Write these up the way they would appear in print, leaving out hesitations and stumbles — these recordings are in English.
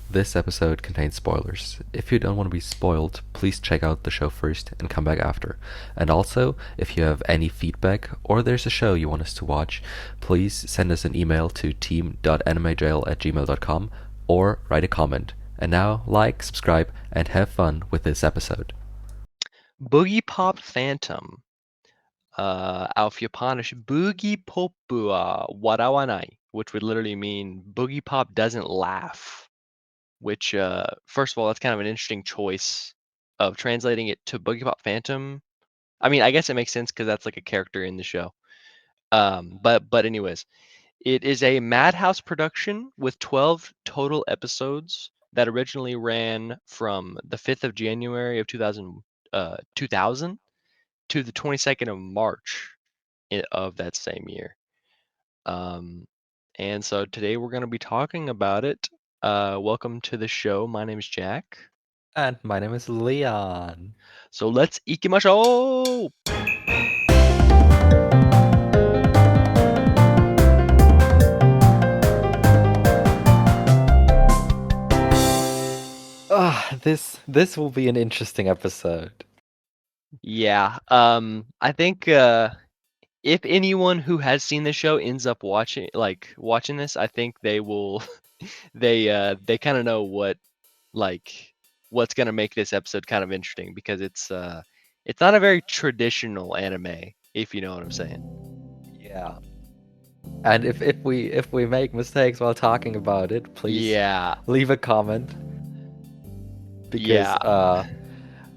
This episode contains spoilers. If you don't want to be spoiled, please check out the show first and come back after. And also, if you have any feedback or there's a show you want us to watch, please send us an email to team.animejail@gmail.com or write a comment. And now, like, subscribe, and have fun with this episode. Boogiepop Phantom. Auf Japanisch Boogiepop warawanai, which would literally mean Boogiepop doesn't laugh. Which, first of all, that's kind of an interesting choice of translating it to Boogiepop Phantom. I mean, I guess it makes sense because that's like a character in the show. But anyways, it is a Madhouse production with 12 total episodes that originally ran from the 5th of January of 2000 to the 22nd of March of that same year. And so today we're going to be talking about it. Welcome to the show. My name is Jack. And my name is Leon. So let's ikimashou! This will be an interesting episode. Yeah. I think if anyone who has seen the show ends up watching this, I think they will they kind of know what's gonna make this episode kind of interesting because it's not a very traditional anime, if you know what I'm saying. Yeah. And if we make mistakes while talking about it, please Yeah, leave a comment because yeah,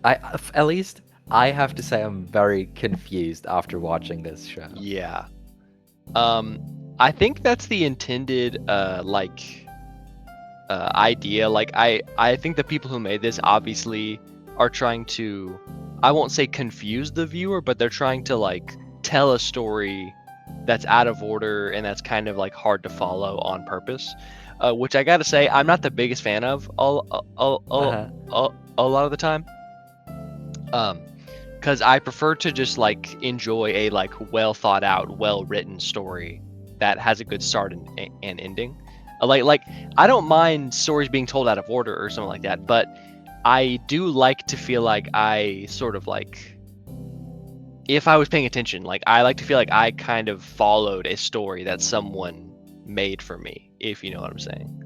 at least I have to say I'm very confused after watching this show. yeah. I think that's the intended idea. Like I think the people who made this obviously are trying to, I won't say confuse the viewer, but they're trying to like tell a story that's out of order and that's kind of like hard to follow on purpose. Which I gotta say I'm not the biggest fan of Uh-huh. a lot of the time. Because I prefer to just like enjoy a like well thought out, well written story that has a good start and ending. Like I don't mind stories being told out of order or something like that, but I do like to feel like I sort of like, if I was paying attention, like I like to feel like I kind of followed a story that someone made for me, if you know what I'm saying.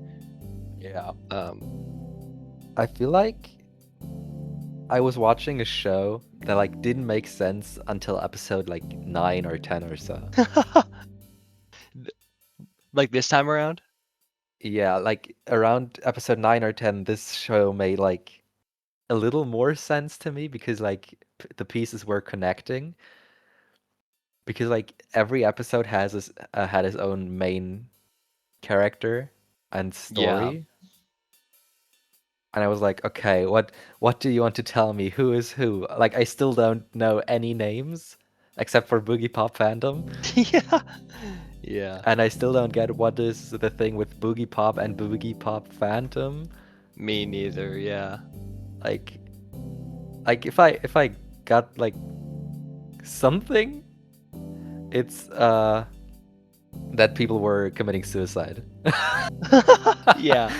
Yeah. Um, I feel like I was watching a show that like didn't make sense until episode like 9 or 10 or so. like this time around. Yeah, like around episode 9 or 10 this show made like a little more sense to me because like the pieces were connecting because like every episode had his own main character and Yeah. story. And I was like, okay, what do you want to tell me? Who is who? Like I still don't know any names except for Boogiepop Phantom, Yeah. Yeah. and I still don't get what is the thing with Boogiepop and Boogiepop Phantom. Me neither. Yeah. Like if I got like something, it's that people were committing suicide. Yeah.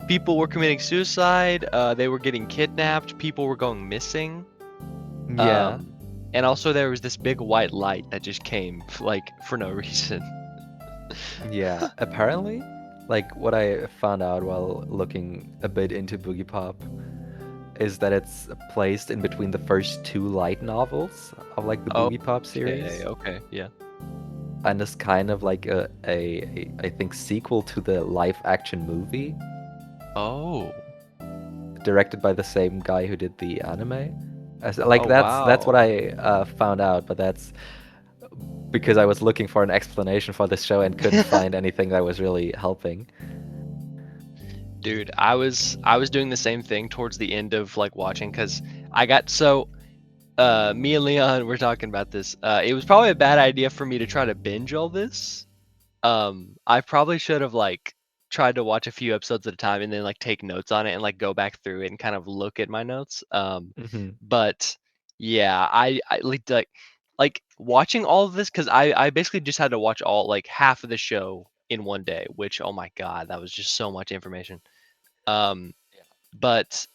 People were committing suicide. They were getting kidnapped. People were going missing. Yeah. Um, and also there was this big white light that just came like for no reason. Yeah, apparently, like what I found out while looking a bit into Boogie Pop is that it's placed in between the first two light novels of like the Boogie Pop Okay. series, Okay. Yeah. and is kind of like a I think sequel to the live action movie Oh. directed by the same guy who did the anime. Like Oh that's what wow. I found out, but that's because I was looking for an explanation for this show and couldn't find anything that was really helping. Dude, I was doing the same thing towards the end of like watching because I got so me and Leon were talking about this. It was probably a bad idea for me to try to binge all this. I probably should have like tried to watch a few episodes at a time and then like take notes on it and like go back through it and kind of look at my notes. Hmm. But yeah, I like watching all of this because I basically just had to watch all like half of the show in one day, which oh my god, that was just so much information. Um, but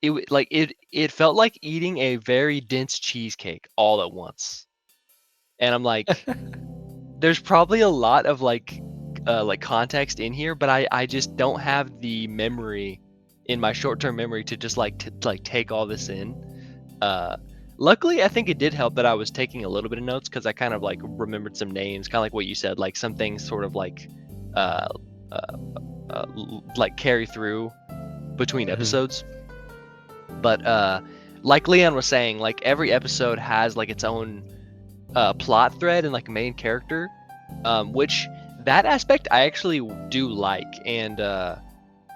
it felt like eating a very dense cheesecake all at once. And I'm like, there's probably a lot of like context in here, but I just don't have the memory in my short-term memory to just like take all this in. Uh, Luckily, I think it did help that I was taking a little bit of notes because I kind of like remembered some names, kind of like what you said, like some things sort of uh, uh, like carry through between Mhm. episodes. But like Leon was saying, like every episode has like its own plot thread and like main character, which that aspect I actually do like. And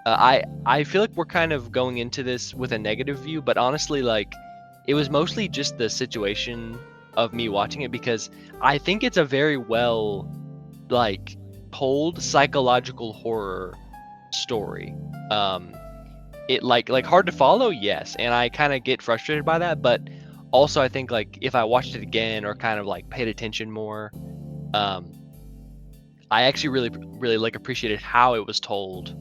I feel like we're kind of going into this with a negative view, but honestly, like it was mostly just the situation of me watching it because I think it's a very well like told psychological horror story. Um, it like hard to follow, yes, and I kind of get frustrated by that, but also I think like if I watched it again or kind of like paid attention more, um, I actually really like appreciated how it was told,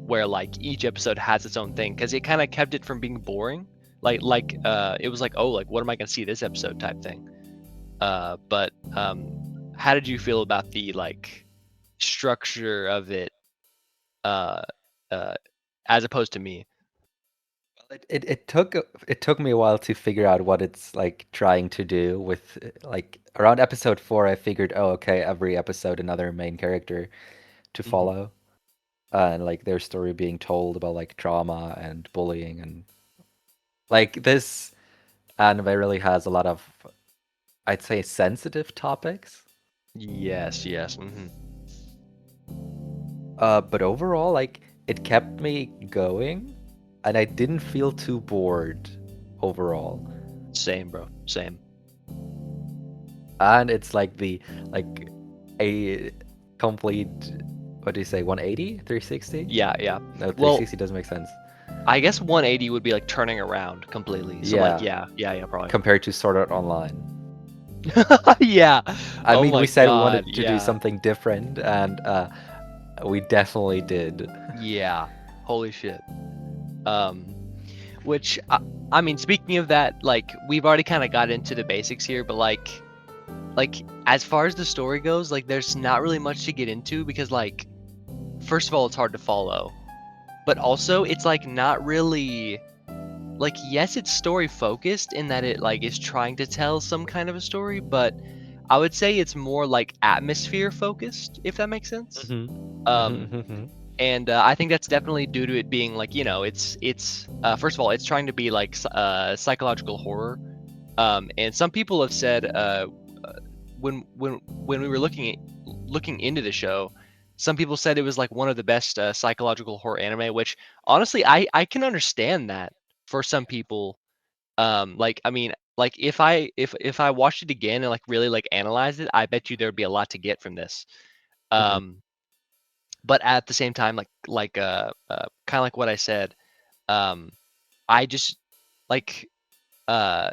where like each episode has its own thing because it kind of kept it from being boring. It was like, oh, like what am I gonna see this episode type thing. But how did you feel about the like structure of it, uh, uh, as opposed to me? It took me a while to figure out what it's like trying to do with like around episode 4 I figured, oh okay, every episode another main character to Hmm. follow, and like their story being told about like trauma and bullying, and like this anime really has a lot of, I'd say, sensitive topics. Yes, yes. But overall, like it kept me going, and I didn't feel too bored overall. Same, bro. Same. And it's like the like a complete, what do you say, 180, 360? Yeah, yeah. No, Well, 360 doesn't make sense. I guess 180 would be like turning around completely. So like, Yeah, yeah, yeah, yeah, probably. compared to Sword Art Online. Yeah. I Oh mean, my we said we God. wanted to do Yeah. something different, and we definitely did. Yeah. Holy shit. Um, which I mean, speaking of that, like we've already kind of got into the basics here, but like as far as the story goes, like there's not really much to get into because like first of all, it's hard to follow, but also it's like not really like yes, it's story focused in that it like is trying to tell some kind of a story, but I would say it's more like atmosphere focused, if that makes sense. Hmm. Um, Hmm. and I think that's definitely due to it being like it's first of all it's trying to be like psychological horror. And some people have said when we were looking into the show, some people said it was like one of the best psychological horror anime, which honestly I can understand that for some people. Like I mean, like if I watched it again and like really like analyzed it, I bet you there'd be a lot to get from this. Hmm. Um, but at the same time, kind of like what I said, um, I just like uh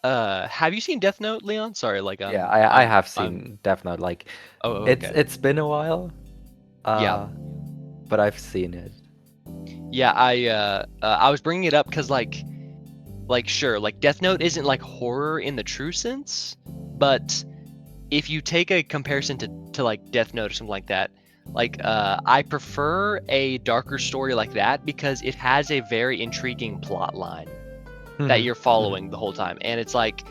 have you seen Death Note, Leon? Sorry, like Yeah, I have I'm seen Death Note. Like, oh okay. it's been a while, Yeah. uh, but I've seen it. Yeah, I was bringing it up because like sure, like Death Note isn't like horror in the true sense, but if you take a comparison to like Death Note or something like that, like I prefer a darker story like that because it has a very intriguing plot line that Hmm. you're Hmm. following the whole time, and it's like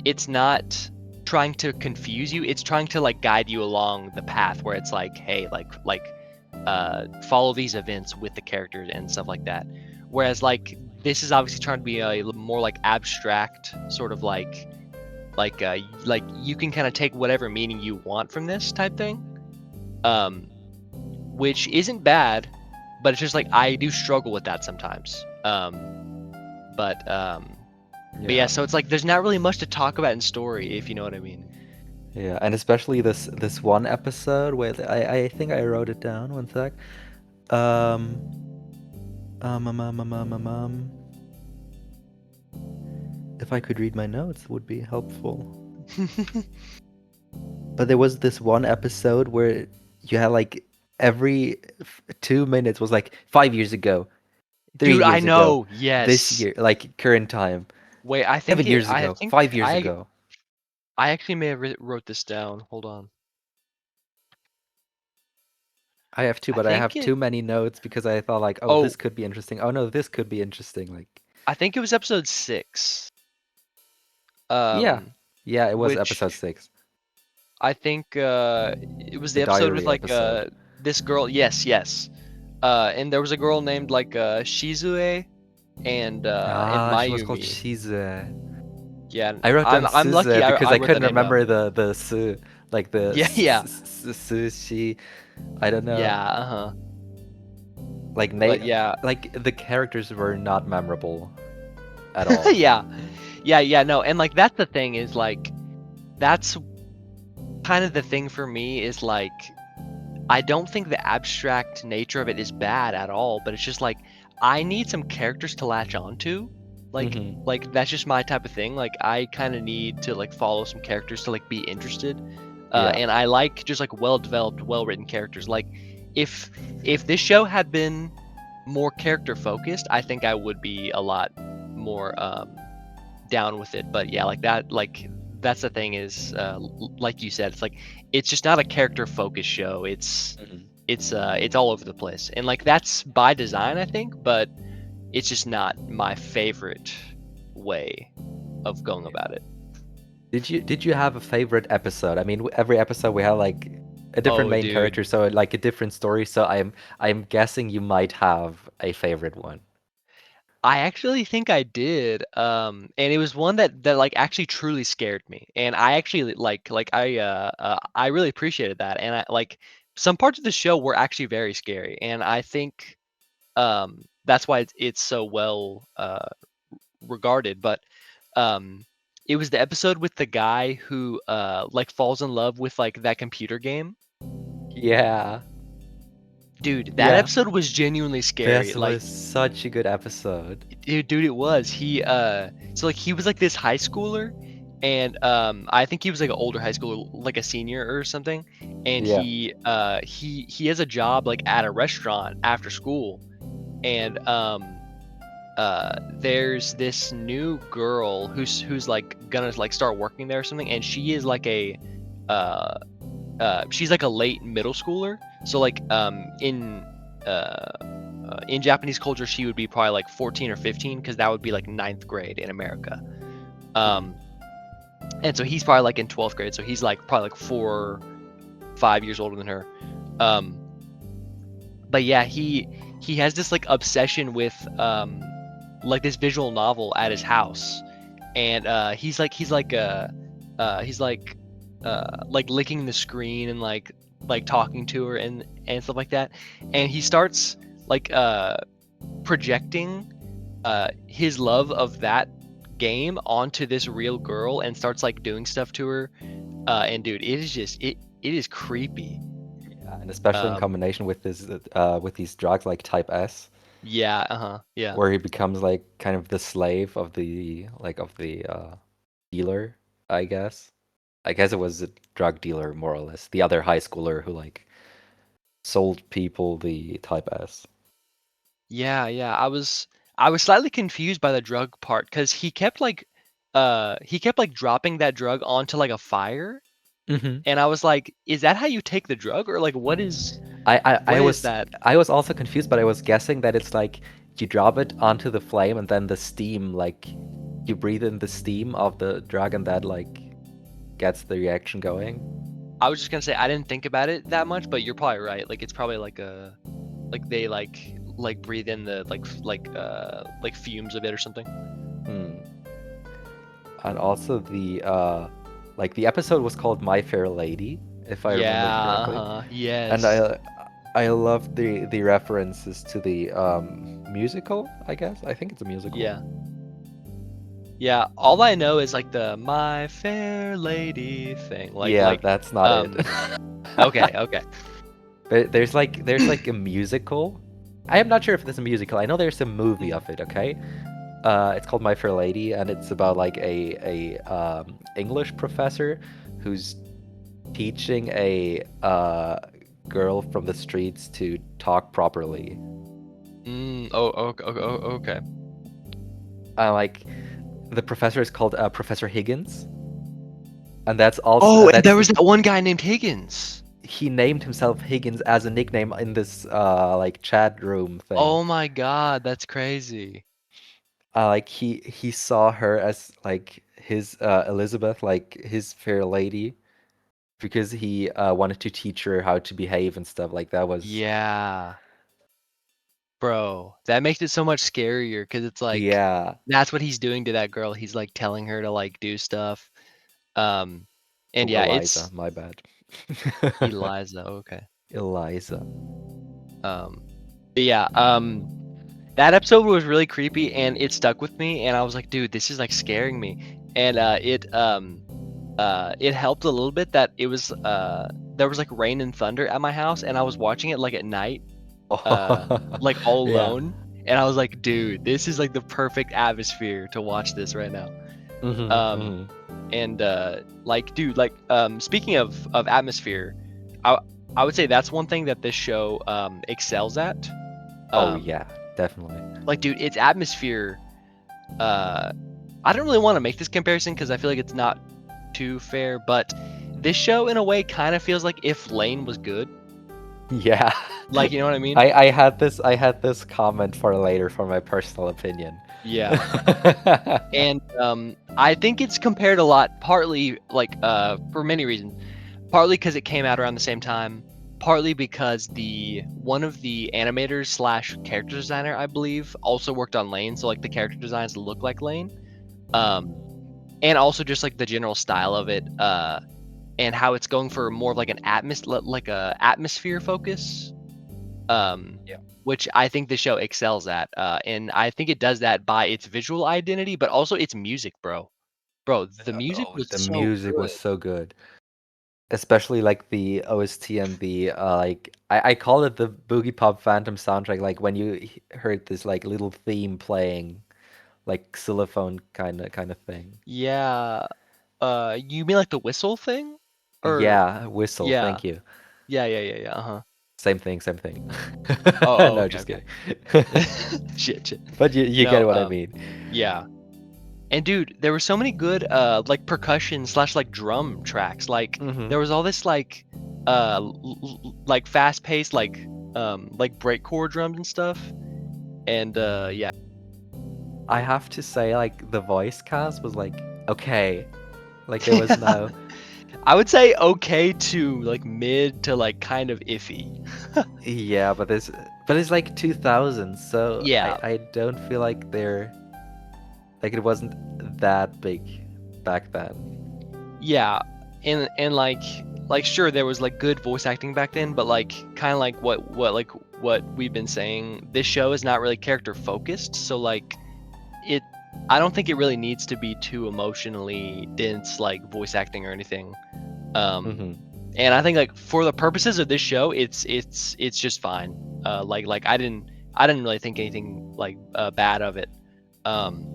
it's not trying to confuse you, it's trying to like guide you along the path where it's like, hey, follow these events with the characters and stuff like that. Whereas like this is obviously trying to be a more like abstract sort of like you can kind of take whatever meaning you want from this type thing, um, which isn't bad, but it's just like I do struggle with that sometimes. But but yeah, Yeah, so it's like there's not really much to talk about in story, if you know what I mean. yeah, and especially this one episode where I think I wrote it down. One sec. Um, um, um, um, um, um, um, um. If I could read my notes, would be helpful. But there was this one episode where you had like every 2 minutes was like 5 years ago, three Dude, I years ago, know. this Yes. year, like current time, Wait, 7 years I ago, think 5 years ago. I actually may have wrote this down. Hold on. I have two, I but I think have it too many notes because I thought like, oh, this Oh, could be interesting. Oh no, this could be interesting. Like, I think it was episode 6. yeah, Um, yeah, it was episode which 6, I think it was the the episode with diary like episode. this girl. Yes, yes. And there was a girl named like Shizue and Ah, she was called Mayumi. Shizu. Yeah, I wrote down I'm lucky Suze because I I wrote that couldn't name down. remember the su, like the Yeah, yeah. sushi. I don't know. Yeah, uh-huh. Like But yeah. like the characters were not memorable at all. Yeah. Yeah, yeah, no. And like that's the thing is like that's kind of the thing for me is like I don't think the abstract nature of it is bad at all, but it's just like I need some characters to latch onto. Hmm. Like that's just my type of thing. Like I kind of need to like follow some characters to like be interested. Yeah. And I like just like well-developed, well-written characters. Like if if this show had been more character focused, I think I would be a lot more down with it. But yeah, like that, like that's the thing is, like you said, it's like it's just not a character focused show. Hmm. It's all over the place, and like that's by design, I think. But it's just not my favorite way of going about it. Did you have a favorite episode? I mean, every episode we have like a different Oh, main dude. character, so like a different story. So I'm guessing you might have a favorite one. I actually think I did, and it was one that like actually truly scared me, and I actually I really appreciated that, and I like some parts of the show were actually very scary, and I think that's why it's so well regarded. But um, it was the episode with the guy who like falls in love with like that computer game. Yeah. Dude, that Yeah. episode was genuinely scary. This Like was such a good episode. dude, it was. So like he was like this high schooler, and I think he was like an older high schooler, like a senior or something. And Yeah. he has a job like at a restaurant after school, and there's this new girl who's like gonna like start working there or something, and she is like a uh she's like a late middle schooler. So like in Japanese culture, she would be probably like 14 or 15 because that would be like ninth grade in America. Mhm. Um, and so he's probably like in 12th grade, so he's like probably like 5 years older than her. Um, but yeah, he has this like obsession with like this visual novel at his house, and he's like licking the screen and like talking to her and stuff like that, and he starts like projecting his love of that game onto this real girl and starts like doing stuff to her, and dude, it is just it is creepy. Yeah, and especially in um combination with these drugs like Type S, yeah, uh-huh, yeah. where he becomes like kind of the slave of the dealer, I guess. I guess it was a drug dealer more or less. The other high schooler who like sold people the Type S. Yeah, yeah. I was slightly confused by the drug part because he kept like dropping that drug onto like a fire, Hmm. and I was like, is that how you take the drug, or like I, I what I is was that? I was also confused, but I was guessing that it's like you drop it onto the flame and then the steam, like you breathe in the steam of the drug and that like gets the reaction going. I was just gonna say I didn't think about it that much, but you're probably right. Like it's probably like they like breathe in the like fumes of it or something. Hmm. And also the episode was called My Fair Lady, if I remember Yeah, correctly. uh-huh. And Yes. I love the references to the musical, I guess. I think it's a musical. Yeah. Yeah, all I know is like the My Fair Lady thing. Yeah, that's not it. Um okay, okay. There's like a musical. I am not sure if there's a musical. I know there's a movie Mhm. of it, okay? It's called My Fair Lady, and it's about like a English professor who's teaching a girl from the streets to talk properly. Okay. Like the professor is called Professor Higgins, and that's also Oh, and that's there was that one guy named Higgins. he named himself Higgins as a nickname in this like chat room thing. Oh my God, that's crazy. Like he saw her as like his Elizabeth, like his fair lady, because he wanted to teach her how to behave and stuff. Like that was Yeah, bro, that makes it so much scarier because it's like yeah, that's what he's doing to that girl. He's like telling her to like do stuff. Um, and oh, yeah, Eliza, it's my bad. Eliza. Okay. Eliza. Um, but yeah, that episode was really creepy and it stuck with me and I was like, dude, this is like scaring me. And it helped a little bit that it was there was like rain and thunder at my house and I was watching it like at night, like all Yeah. alone. And I was like, dude, this is like the perfect atmosphere to watch this right now. Um, Hmm. and like, dude, like, speaking of atmosphere, I I would say that's one thing that this show excels at. Oh Um, yeah, definitely. like, dude, its atmosphere. Uh, I don't really want to make this comparison because I feel like it's not too fair, but this show, in a way, kind of feels like if Lane was good. Yeah. Like, you know what I mean? I had this comment for later for my personal opinion. Yeah. And I think it's compared a lot, partly like for many reasons. Partly because it came out around the same time, partly because the one of the animators slash character designer, I believe, also worked on Lane, so like the character designs look like Lane. Um, and also just like the general style of it, and how it's going for more of like an atmosphere focus. Um, Yeah. which I think the show excels at. And I think it does that by its visual identity, but also its music, bro. Bro, the music Oh, was the so music was good. so good. Especially like the OST and the like I call it the Boogiepop Phantom soundtrack, like when you heard this like little theme playing, like xylophone kind of thing. Yeah. You mean like the whistle thing? Or Yeah, whistle, yeah. thank you. Yeah. Uh-huh. Same thing, same thing. Oh, No, okay, just okay. kidding. Shit. But you No, get what I mean. yeah. And dude, there were so many good like percussion slash like drum tracks. Like Hmm. there was all this like like fast paced like breakcore drums and stuff. And yeah. I have to say, like the voice cast was like okay, like there was no I would say okay to like mid to like kind of iffy. yeah, but it's like 2000, so Yeah. I don't feel like they're like it wasn't that big back then. Yeah, and like sure there was like good voice acting back then, but like kind of like what we've been saying, this show is not really character focused, so like it I don't think it really needs to be too emotionally dense like voice acting or anything. Um Hmm. and I think like for the purposes of this show, it's just fine. Like I didn't really think anything like bad of it. Um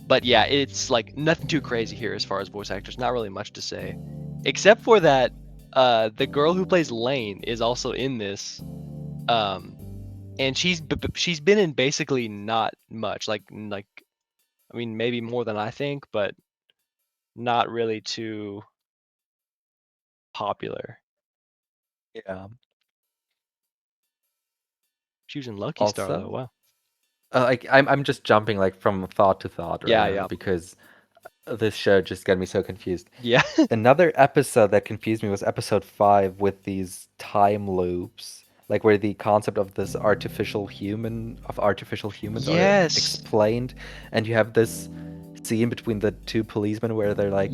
but yeah, it's like nothing too crazy here as far as voice actors. Not really much to say, except for that the girl who plays Lane is also in this, um, and she's been in basically not much. Like I mean maybe more than I think, but not really too popular. Yeah. She was in Lucky Star though. Also, Wow. like I'm just jumping like from thought to thought right Yeah, now yeah, because this show just got me so confused. yeah. Another episode that confused me was episode 5 with these time loops, like where the concept of this artificial humans are Yes, explained, and you have this scene between the two policemen where they're like,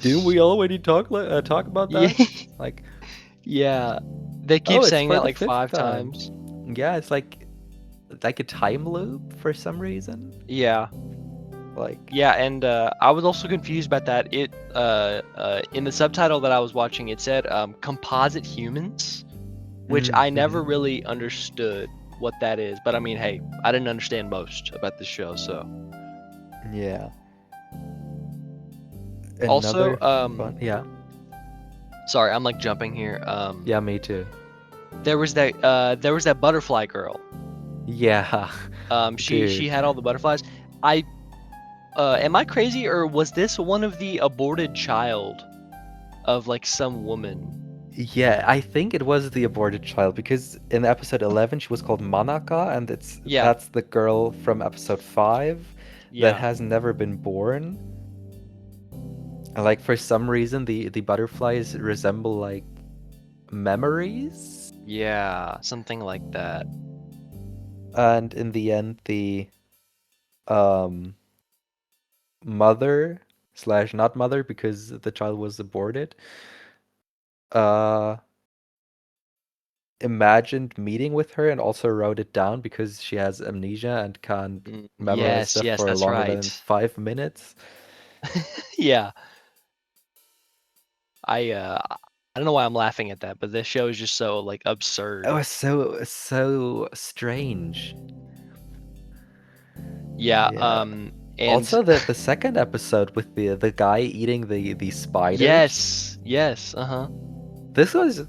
"Didn't yes, we already talk about yeah, that?" Like, yeah. They keep "Oh, it's saying for that the like fifth five time." times. Yeah, it's like a time loop for some reason. Yeah. Like, Yeah, and I was also confused about that. It in the subtitle that I was watching, it said composite humans, which I never mhm. really understood what that is. But I mean, hey, I didn't understand most about this show, so. Yeah. Also, Another fun, yeah. sorry, I'm like jumping here. Yeah, me too. There was that butterfly girl. Yeah, She dude. had all the butterflies. Am I crazy, or was this one of the aborted child of like some woman? Yeah, I think it was the aborted child because in episode 11 she was called Manaka, and Yeah, that's the girl from episode 5 that yeah, has never been born. And like for some reason the butterflies resemble like memories, yeah, something like that. and in the end the um mother slash not mother because the child was aborted uh imagined meeting with her and also wrote it down because she has amnesia and can't memorize Yes, stuff yes, for that's longer than right. 5 minutes. Yeah, I don't know why I'm laughing at that, but this show is just so like It absurd. was so strange. Yeah, Yeah. and Also, the second episode with the guy eating the spiders. yes, yes, uh-huh. This was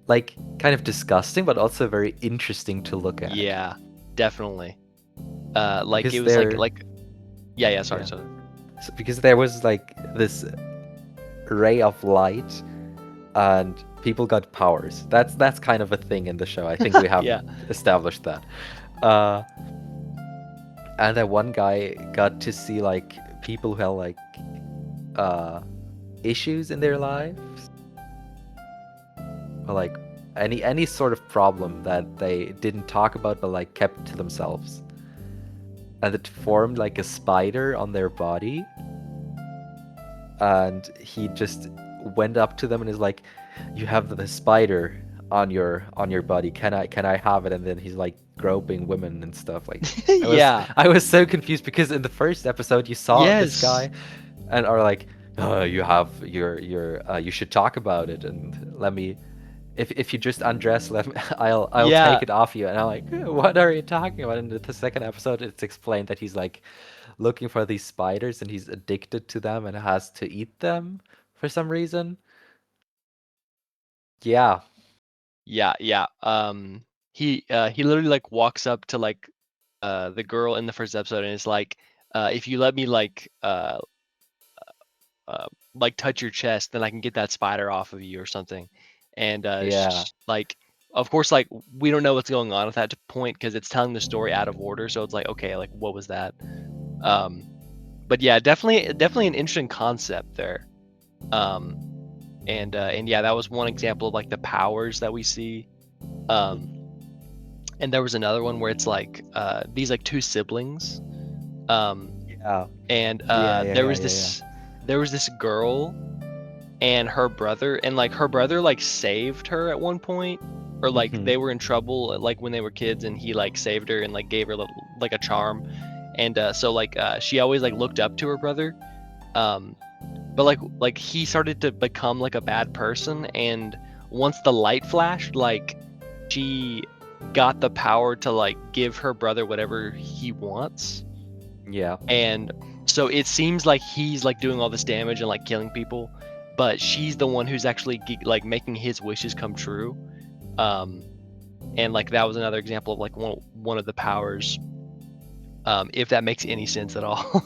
like kind of disgusting, but also very interesting to look at Yeah, definitely. Like it because was there, yeah, yeah, sorry, yeah, sorry. because there was like this ray of light and people got powers. That's kind of a thing in the show. I think we have Yeah. established that. Uh, and that one guy got to see like people who had like uh issues in their lives or like any sort of problem that they didn't talk about but like kept to themselves. And it formed like a spider on their body, and he just went up to them and is like, "You have the spider on your body. Can I have it?" And then he's like groping women and stuff. Like Yeah. I was so confused because in the first episode you saw this Yes. guy and are like, "Oh, you have you should talk about it and let me if you just undress, let me, I'll Yeah. take it off you." And I'm like, "What are you talking about?" In the second episode, it's explained that he's like looking for these spiders and he's addicted to them and has to eat them for some reason. Yeah, Yeah, yeah. He literally like walks up to like the girl in the first episode and is like, if you let me like touch your chest, then I can get that spider off of you or something. And yeah. like of course like we don't know what's going on at that point because it's telling the story out of order, so it's like okay, like what was that? Um but yeah, definitely an interesting concept there. Um and yeah, that was one example of like the powers that we see. Um and there was another one where it's like these like two siblings. Um Yeah. and Yeah, yeah, yeah, yeah, yeah. there was this girl and her brother, and like her brother like saved her at one point, or like Hmm. they were in trouble like when they were kids, and he like saved her and like gave her like a charm. And so like she always like looked up to her brother. um but like he started to become like a bad person, and once the light flashed, like she got the power to like give her brother whatever he wants. Yeah. And so it seems like he's like doing all this damage and like killing people, but she's the one who's actually like making his wishes come true. um and like that was another example of like one of the powers, if that makes any sense at all.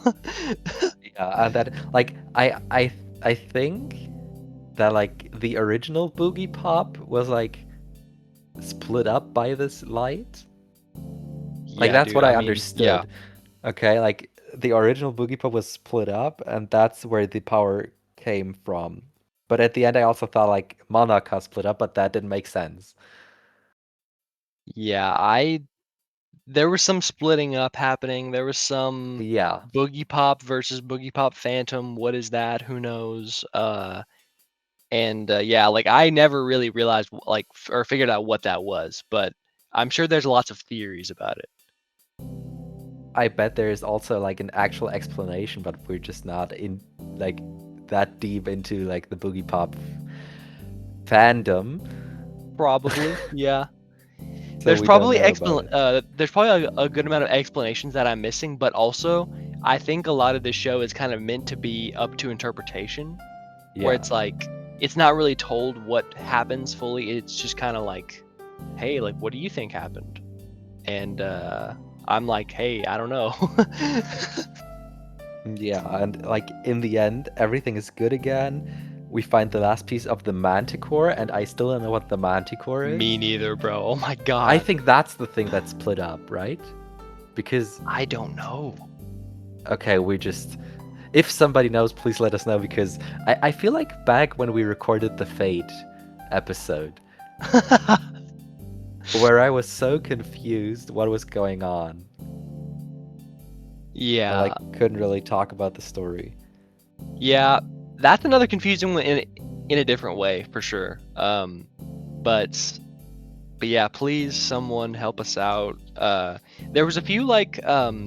Yeah, and that like I think that like the original Boogie Pop was like split up by this light. Like Yeah, that's dude, what I I mean, yeah. understood. Okay, like the original Boogie Pop was split up, and that's where the power came from. But at the end, I also thought like Monarcha split up, but that didn't make sense. Yeah, I there was some splitting up happening. There was some Yeah, Boogiepop versus Boogiepop Phantom. What is that? Who knows? And yeah, like I never really realized like or figured out what that was, but I'm sure there's lots of theories about it. I bet there is also like an actual explanation, but we're just not in like that deep into like the Boogie Pop fandom, Probably, yeah. so we don't know about it. There's probably a good amount of explanations that I'm missing, but also I think a lot of this show is kind of meant to be up to interpretation, where Yeah, it's like it's not really told what happens fully. It's just kind of like hey, like, what do you think happened? And I'm like, hey, I don't know. Yeah, and like in the end, everything is good again. We find the last piece of the manticore, and I still don't know what the manticore Me is. neither, bro. Oh my I god. think that's the thing that's split up, right? Because, I don't know. okay, we just. If somebody knows, please let us know because I feel like back when we recorded the Fate episode, where I was so confused what was going on, and Yeah. like couldn't really talk about the story. Yeah. That's another confusing one in a different way for sure. But yeah, please someone help us out. There was a few like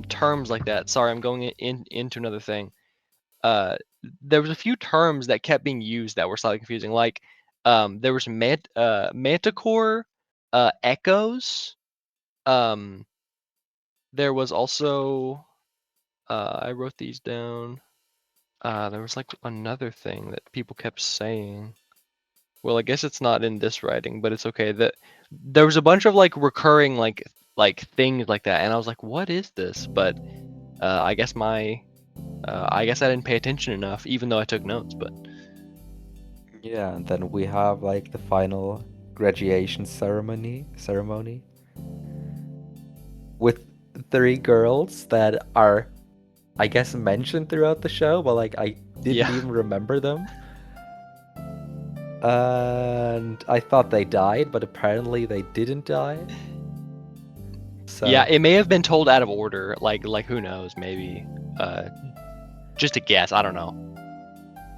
terms like that. Sorry, I'm going into another thing. Uh there was a few terms that kept being used that were slightly confusing. Like there was manticore echoes. Um there was also I wrote these down. There was like another thing that people kept saying. Well, I guess it's not in this writing, but it's okay. That there was a bunch of like recurring like things like that, and I was like, "What is this?" But I guess I guess I didn't pay attention enough, even though I took notes. But Yeah, and then we have like the final graduation ceremony with three girls that are, I guess, mentioned throughout the show, but like I didn't yeah, even remember them. And I thought they died, but apparently they didn't die. yeah, So, it may have been told out of order. Like who knows? Maybe uh, just a guess. I don't know.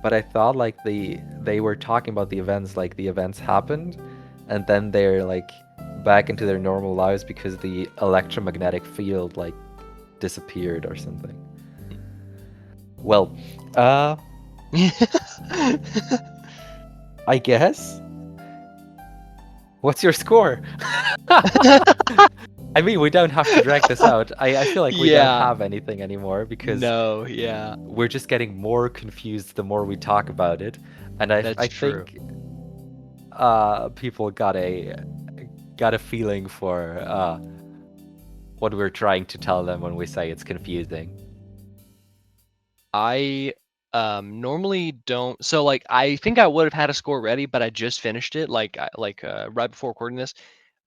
but I thought like they were talking about the events, like the events happened, and then they're like back into their normal lives because the electromagnetic field like disappeared or something. Well, uh, I guess. What's your score? I mean, we don't have to drag this out. I feel like we don't Yeah. have anything anymore because No. Yeah. we're just getting more confused the more we talk about it. And I That's true. think people got a feeling for what we're trying to tell them when we say it's confusing. I normally don't. So like I think I would have had a score ready, but I just finished it right before recording this.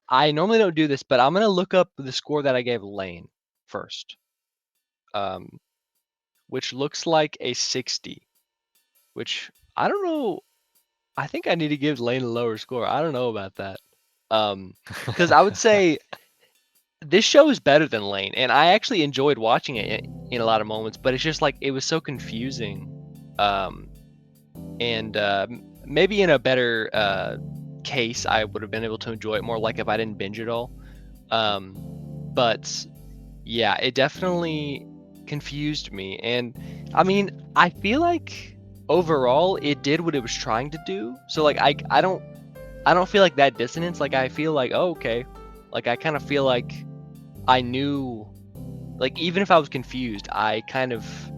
I normally don't do this, but I'm gonna look up the score that I gave Lane first. Um, which looks like a 60, which I don't know. I think I need to give Lane a lower score. I don't know about that. Um, because I would say this show is better than Lane, and I actually enjoyed watching it in a lot of moments, but it's just like it was so confusing. Um, and maybe in a better case, I would have been able to enjoy it more, like if I didn't binge it all. Um, but yeah, it definitely confused me, and I mean, I feel like overall it did what it was trying to do. So like I don't feel like that dissonance. Like I feel like, oh, okay, like I kind of feel like I knew, like even if I was confused, I kind of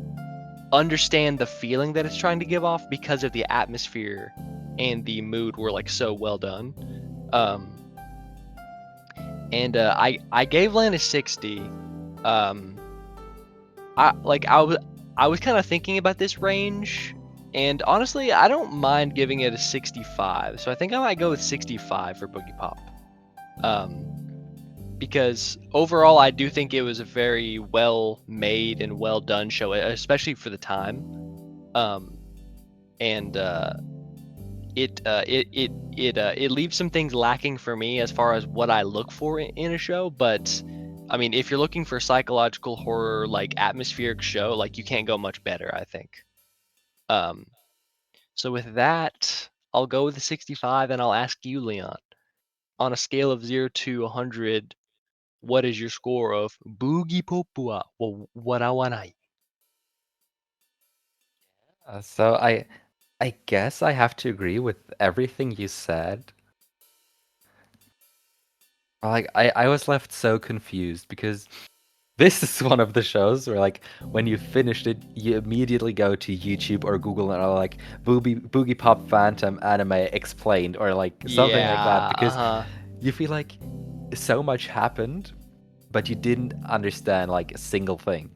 understand the feeling that it's trying to give off because of the atmosphere and the mood were like so well done. Um, and I gave Land a 60. Um, I was kind of thinking about this range, and honestly, I don't mind giving it a 65. So I think I might go with 65 for Boogie Pop. Um, because overall, I do think it was a very well made and well done show, especially for the time. Um, and it leaves some things lacking for me as far as what I look for in a show. But I mean, if you're looking for psychological horror, like atmospheric show, like you can't go much better, I think. Um, so with that, I'll go with the 65, and I'll ask you, Leon, on a scale of 0 to 100, what is your score of Boogie Popua? Well, what I want I. So I guess I have to agree with everything you said. Like I was left so confused because this is one of the shows where like when you finished it, you immediately go to YouTube or Google and are like Boogie Pop Phantom anime explained or like something like that Yeah, because uh-huh. you feel like so much happened, but you didn't understand like a single thing.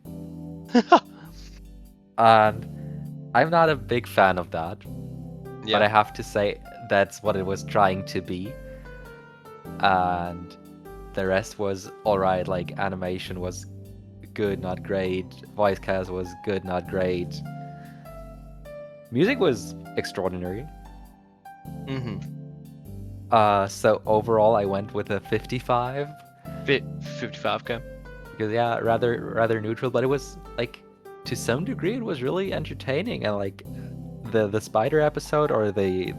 And I'm not a big fan of that, but Yeah. I have to say that's what it was trying to be. And the rest was alright, like animation was good, not great. Voice cast was good, not great. Music was extraordinary. Mm-hmm. So overall I went with a 55 55K. because yeah, rather neutral, but it was like to some degree it was really entertaining and like the spider episode or the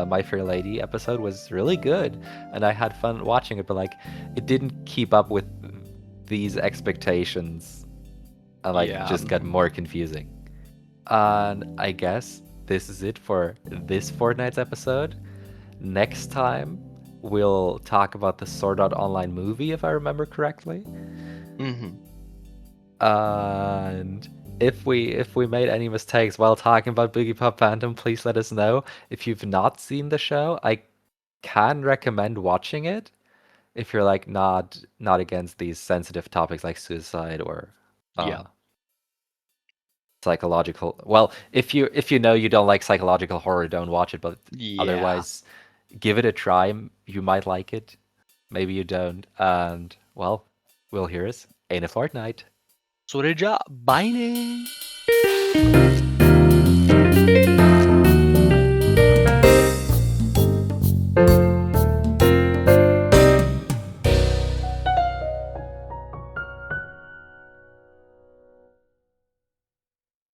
My Fair Lady episode was really good and I had fun watching it, but like it didn't keep up with these expectations and like Yeah. just got more confusing. And I guess this is it for this Fortnite's episode. Next time we'll talk about the Sword Art Online movie if I remember correctly. Mm-hmm. And if we made any mistakes while talking about Boogiepop Phantom, please let us know. If you've not seen the show, I can recommend watching it if you're like not against these sensitive topics like suicide or Yeah. uh psychological. Well, if you know you don't like psychological horror, don't watch it, but Yeah. otherwise give it a try. You might like it. Maybe you don't. And well, we'll hear us in a fortnight. Så det är bye.